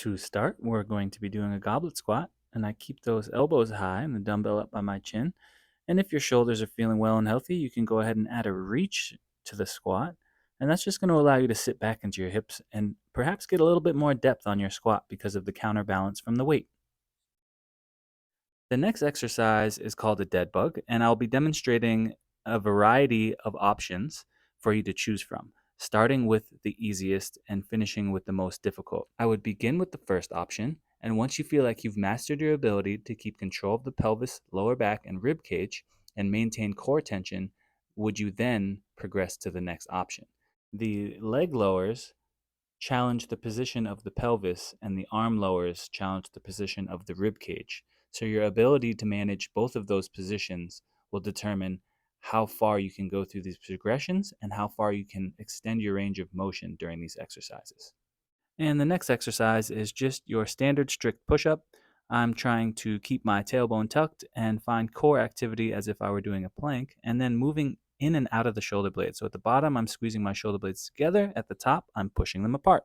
To start, we're going to be doing a goblet squat, and I keep those elbows high and the dumbbell up by my chin. And if your shoulders are feeling well and healthy, you can go ahead and add a reach to the squat. And that's just going to allow you to sit back into your hips and perhaps get a little bit more depth on your squat because of the counterbalance from the weight. The next exercise is called a dead bug, and I'll be demonstrating a variety of options for you to choose from, starting with the easiest and finishing with the most difficult. I would begin with the first option, and once you feel like you've mastered your ability to keep control of the pelvis, lower back, and rib cage and maintain core tension, would you then progress to the next option? The leg lowers challenge the position of the pelvis, and the arm lowers challenge the position of the rib cage. So, your ability to manage both of those positions will determine how far you can go through these progressions and how far you can extend your range of motion during these exercises. And the next exercise is just your standard strict push up. I'm trying to keep my tailbone tucked and find core activity as if I were doing a plank, and then moving in and out of the shoulder blades. So at the bottom, I'm squeezing my shoulder blades together. At the top, I'm pushing them apart.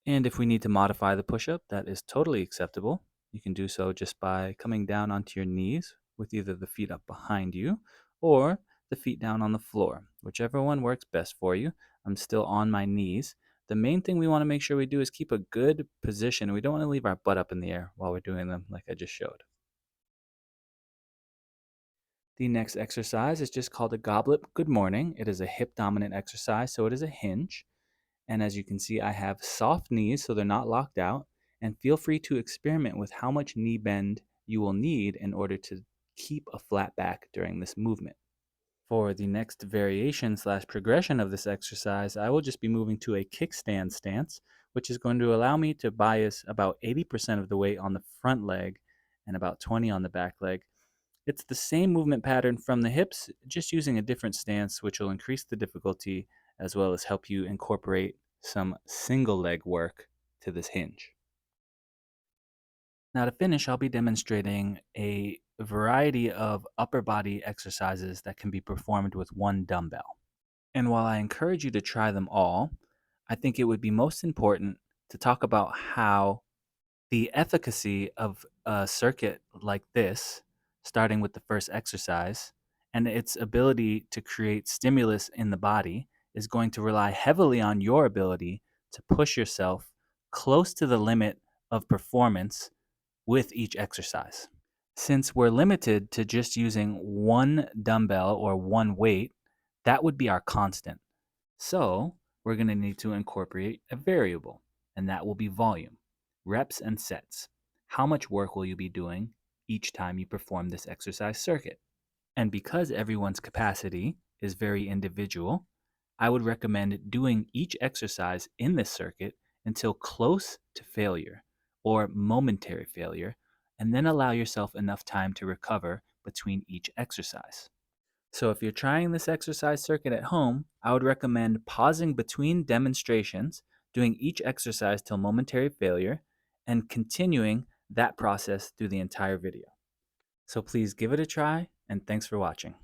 And if we need to modify the push up, that is totally acceptable. You can do so just by coming down onto your knees with either the feet up behind you or the feet down on the floor, whichever one works best for you. I'm still on my knees. The main thing we want to make sure we do is keep a good position. We don't want to leave our butt up in the air while we're doing them, like I just showed. The next exercise is just called a goblet good morning. It is a hip dominant exercise, so it is a hinge. And as you can see, I have soft knees so they're not locked out. And feel free to experiment with how much knee bend you will need in order to keep a flat back during this movement. For the next variation slash progression of this exercise, I will just be moving to a kickstand stance, which is going to allow me to bias about 80% of the weight on the front leg and about 20 on the back leg. It's the same movement pattern from the hips, just using a different stance, which will increase the difficulty as well as help you incorporate some single leg work to this hinge. Now, to finish, I'll be demonstrating a variety of upper body exercises that can be performed with one dumbbell. And while I encourage you to try them all, I think it would be most important to talk about how the efficacy of a circuit like this, starting with the first exercise, and its ability to create stimulus in the body is going to rely heavily on your ability to push yourself close to the limit of performance with each exercise. Since we're limited to just using one dumbbell or one weight, that would be our constant. So we're going to need to incorporate a variable, and that will be volume, reps, and sets. How much work will you be doing each time you perform this exercise circuit? And because everyone's capacity is very individual, I would recommend doing each exercise in this circuit until close to failure or momentary failure, and then allow yourself enough time to recover between each exercise. So if you're trying this exercise circuit at home, I would recommend pausing between demonstrations, doing each exercise till momentary failure, and continuing that process through the entire video. So please give it a try, and thanks for watching.